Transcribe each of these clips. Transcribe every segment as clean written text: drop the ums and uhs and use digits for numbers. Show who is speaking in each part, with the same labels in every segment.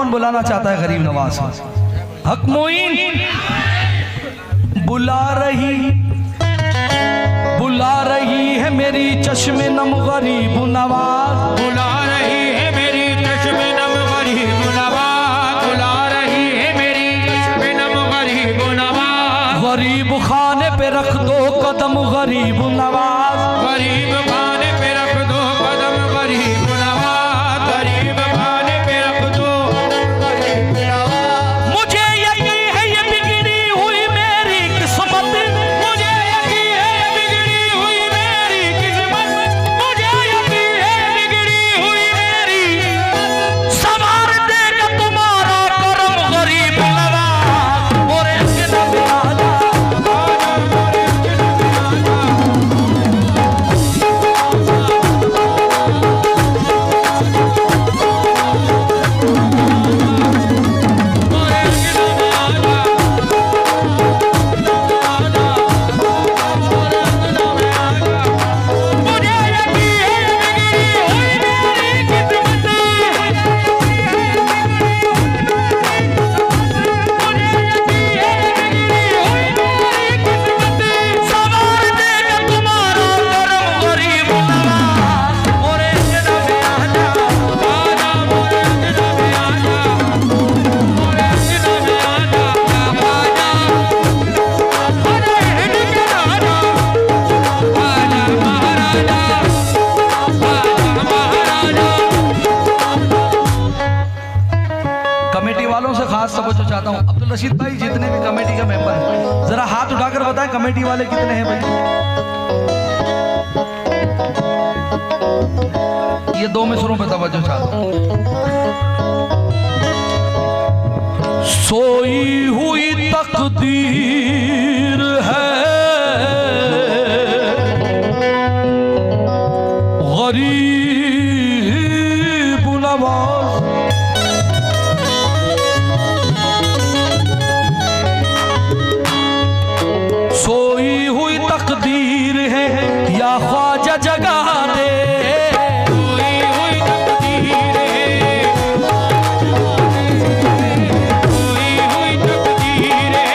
Speaker 1: बुलाना चाहता है गरीब नवाज हक मोइन बुला रही है मेरी चश्मे नम गरीब नवाज,
Speaker 2: बुला रही है मेरी चश्मे नम गरीब नवाज, बुला रही है मेरी चश्मे नम गरीब नवाज।
Speaker 1: गरीब खाने पे रख दो कदम गरीब नवाज,
Speaker 2: गरीब खाने पे रख दो कदम गरीब नवाज, गरीब खाने पे रख दो गरीब नवाज।
Speaker 1: मुझे यकीन है ये बिगड़ी हुई मेरी किस्मत,
Speaker 2: मुझे यकीन है बिगड़ी हुई मेरी किस्मत,
Speaker 1: मुझे यकीन है बिगड़ी हुई मेरी संवार देगा तुम्हारा करम गरीब नवाज। और इसके नबी आजा चाहता हूं। अब्दुल रशीद भाई जितने भी कमेटी का मेंबर हैं जरा हाथ उठाकर बताएं कमेटी वाले कितने हैं भाई। ये दो मिसरों पे तवज्जो चाहता हूं। सोई हुई तकदीर है गरीब नवाज, सोई हुई तकदीर है या ख्वाजा जगा दे,
Speaker 2: सोई हुई तकदीर है, सोई हुई तकदीर है,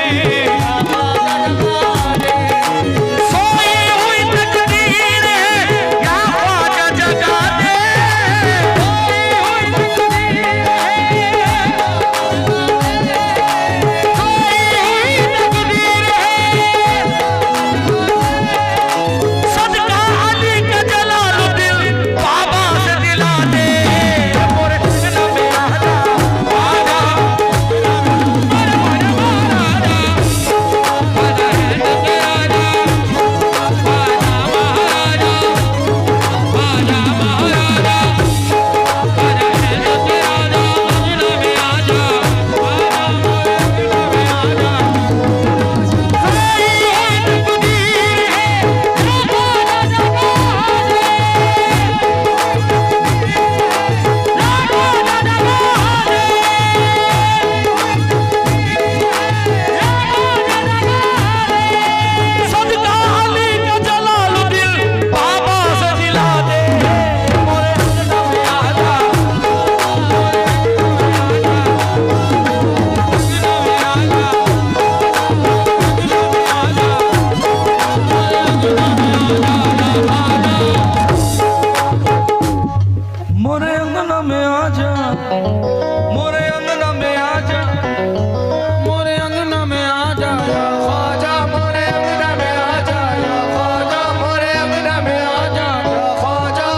Speaker 1: मोरे अंगना में आजा,
Speaker 2: मोरे अंगना में आ जा या ख्वाजा, मोरे अंगना में आ जा या ख्वाजा, मोरे अंगना में आ जा या ख्वाजा,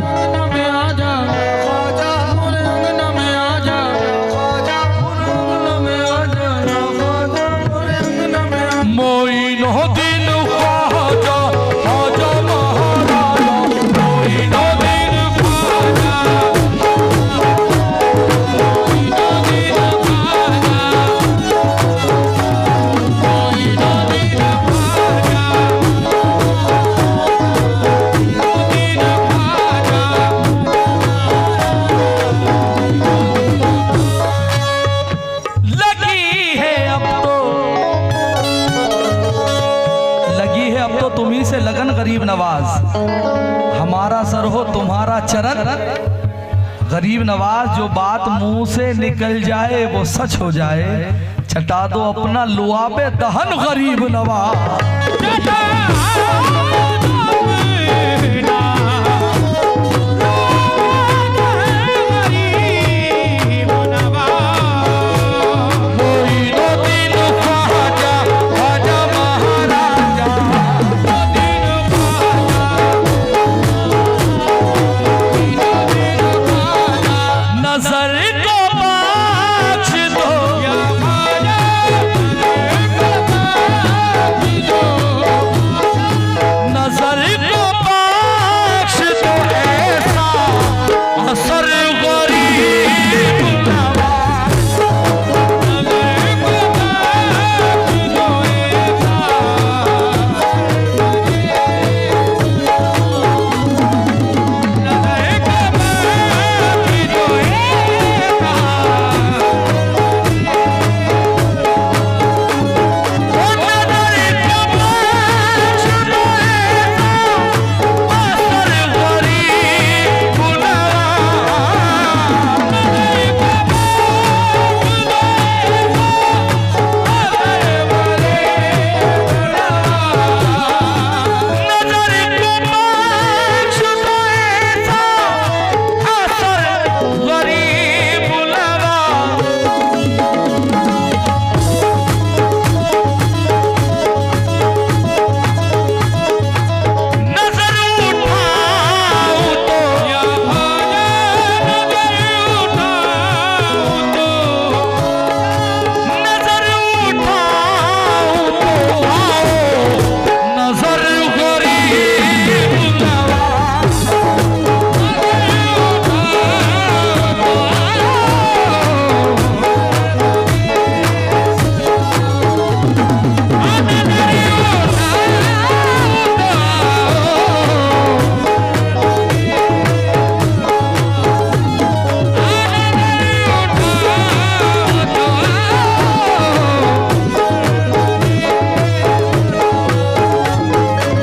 Speaker 2: अंगना में आ जा या ख्वाजा, मोरे अंगना में आ जा या ख्वाजा, मोरे अंगना में आ जा या ख्वाजा, मोरे अंगना में आ।
Speaker 1: मोइनो दिन ख्वाजा ख्वाजा महाराजा, मोइनो दिन ख्वाजा, मोइनो दिन ख्वाजा, मोइनो दिन ख्वाजा, दिन ख्वाजा। लगी है अब तो तुम्ही से लगन गरीब नवाज, हमारा सर हो तुम्हारा चरण। गरीब नवाज जो बात मुंह से निकल जाए वो सच हो जाए, छटा दो अपना लुआबे दहन गरीब नवाज। मोइनो दिन ख्वाजा ख्वाजा महाराजा, नजर को बख्श दो या ख्वाजा, नजर को बख्श दो ऐसा असर गरीब नवाज, नजर को बख्श दो ऐसा, नजर को बख्श दो ऐसा, ओ नजर को बख्श दो ऐसा असर गरीब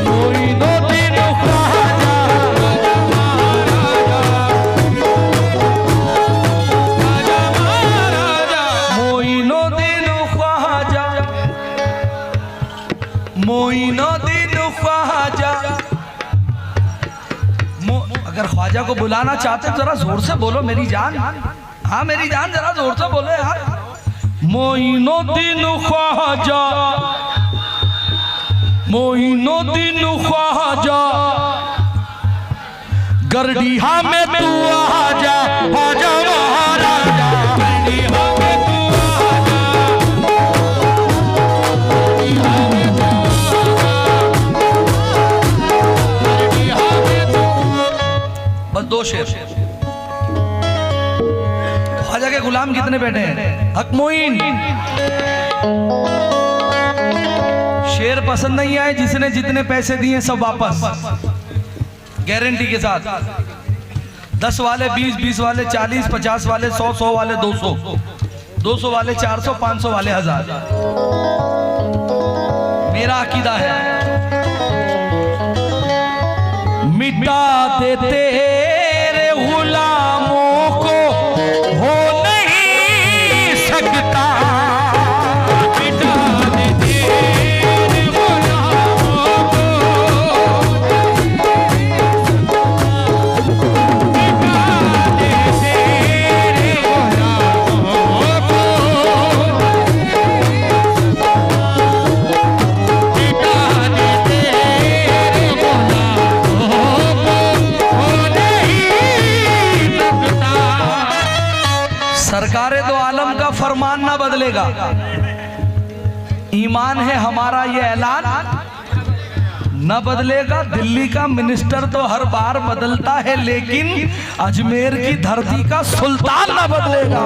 Speaker 1: मोइनो दिन ख्वाजा मोइनो दिन ख्वाजा, मोइनो दिन ख्वाजा। अगर ख्वाजा को बुलाना चाहते हो जरा जोर से बोलो मेरी जान, हाँ मेरी जान जरा जोर से बोलो यार। मोइनो दिन ख्वाजा, मोइनो दिन ख्वाजा, गरडीहा में तू आजा आजा महाराजा, गरडीहा में तू आजा, गरडीहा में तू आजा, गरडीहा में तू। बस दो शेर। ख्वाजा के गुलाम कितने बैठे हैं? हक मोइन। शेर पसंद नहीं आए, जिसने जितने पैसे दिए सब वापस, गारंटी के साथ। 10 वाले 20, 20 वाले 40, 50 वाले 100, 100 वाले 200, 200 वाले 400, 500 वाले 1000। मेरा अकीदा है मिटा दे तेरे गुलामों को हो नहीं सकता, मिटा दे तेरे गुलामों को, मिटा दे तेरे सरकारे दो आलम का फरमान ना बदलेगा। ईमान है हमारा ये ऐलान, न बदलेगा। दिल्ली का मिनिस्टर तो हर बार बदलता है, लेकिन अजमेर की धरती का सुल्तान न बदलेगा।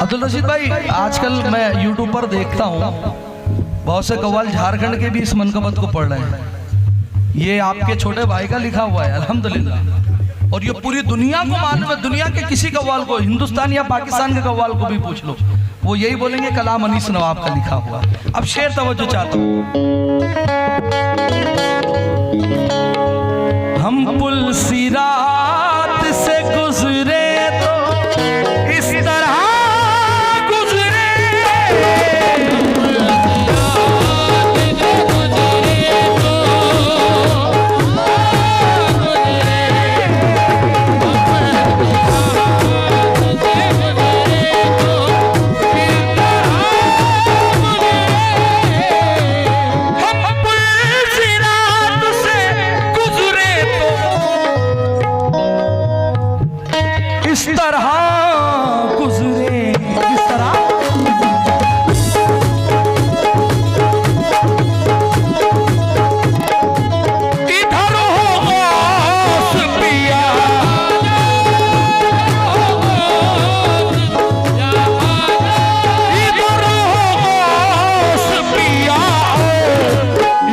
Speaker 1: अब्दुल रशीद भाई, आजकल मैं यूट्यूब पर देखता हूँ बहुत से कव्वाल झारखंड के भी इस मनकबत को पढ़ रहे हैं। ये आपके छोटे भाई का लिखा हुआ है अल्हम्दुलिल्लाह, और ये पूरी दुनिया को मालूम है। दुनिया के किसी कव्वाल को, हिंदुस्तान या पाकिस्तान के कव्वाल को भी पूछ लो, वो यही बोलेंगे कलाम अनीस नवाब का लिखा हुआ। अब शेर तवज्जो चाहता हूँ। हम पुल सिरात से गुजरे तो इस तरह इस तरह गुजरे, इस तरह इधर हो पिया, इधर हो पिया,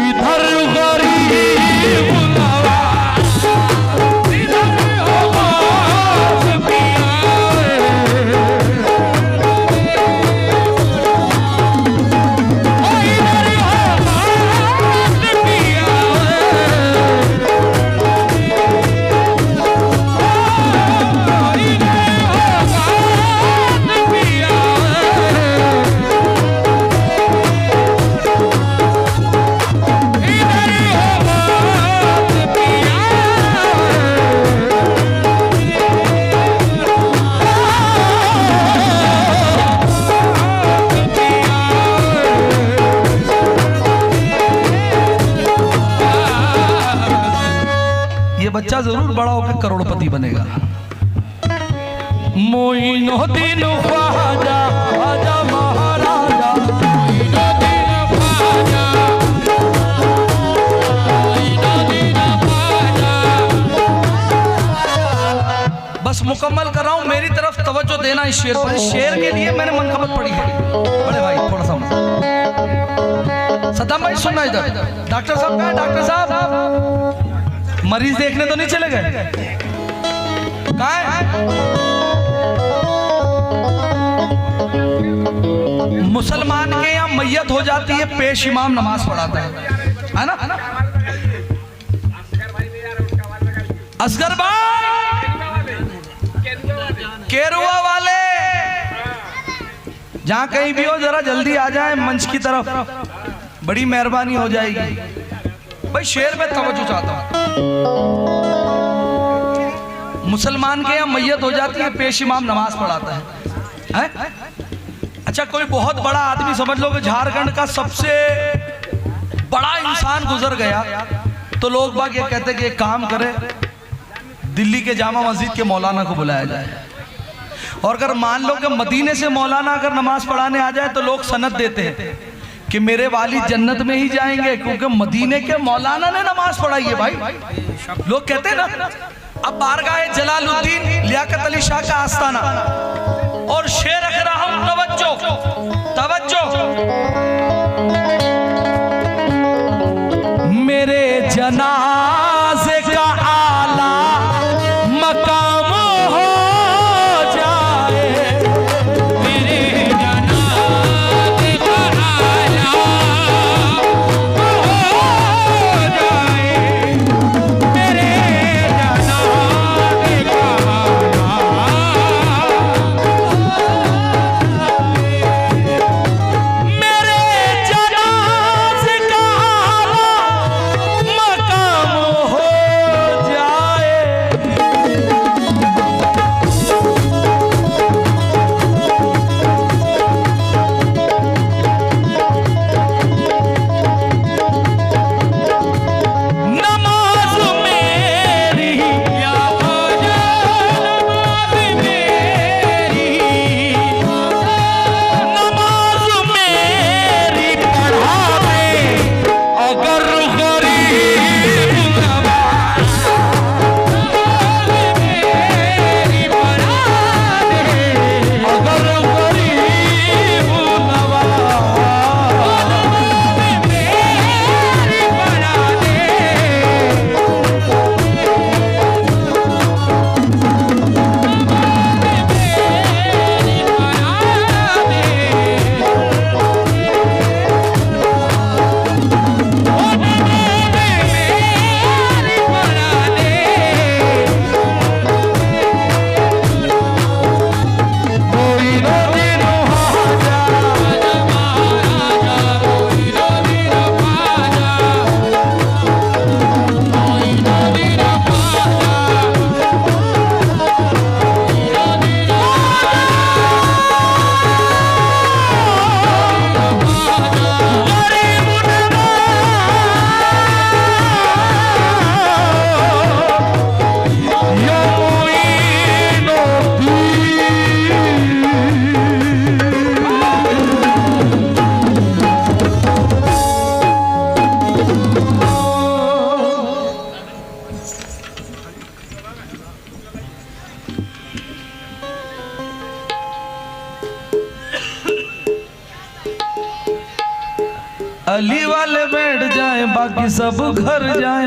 Speaker 1: इधर गरीब नवाज, इधर बच्चा जरूर बड़ा होकर करोड़पति बनेगा। मोइनुद्दीन ख्वाजा आजा महाराजा, मोइनुद्दीन ख्वाजा, मोइनुद्दीन ख्वाजा। बस मुकम्मल कर रहा हूं, मेरी तरफ तवज्जो देना इस शेर पर। इस शेर के लिए मैंने मनकबत पढ़ी है। बड़े भाई थोड़ा सा सद्दाम भाई सुनना इधर। डॉक्टर साहब कहाँ है? डॉक्टर साहब मरीज देखने तो नहीं चले गए? कहाँ है? मैयत हो जाती है, पेश इमाम नमाज पढ़ाता है ना। असगर भाई, केरुआ वाले, जहां कहीं भी हो जरा जल्दी आ जाए मंच की तरफ, बड़ी मेहरबानी हो जाएगी। भाई शेर में तवज्जो चाहता हूं। मुसलमान के यहाँ मैयत हो जाती है, पेश इमाम नमाज पढ़ाता है? अच्छा, कोई बहुत बड़ा आदमी समझ लो कि झारखंड का सबसे बड़ा इंसान गुजर गया, तो लोग बाग ये कहते कि एक काम करे, दिल्ली के जामा मस्जिद के मौलाना को बुलाया जाए, और अगर मान लो कि मदीने से मौलाना अगर नमाज पढ़ाने आ जाए तो लोग सनद देते हैं कि मेरे वालिद जन्नत में ही जाएंगे, क्योंकि मदीने के मौलाना ने नमाज पढ़ाई है। भाई लोग कहते हैं ना। अब बारगाह जलालुद्दीन लियाकत अली शाह का आस्थाना, और शेर रख रहा हूं, तवज्जो तवज्जो। मेरे जनाजे का आला मकाम हो जाए, मेरे जनाजे का आला हो जाए, मेरे जनाजे का अली वाले बैठ जाए, बाकी सब घर जाए।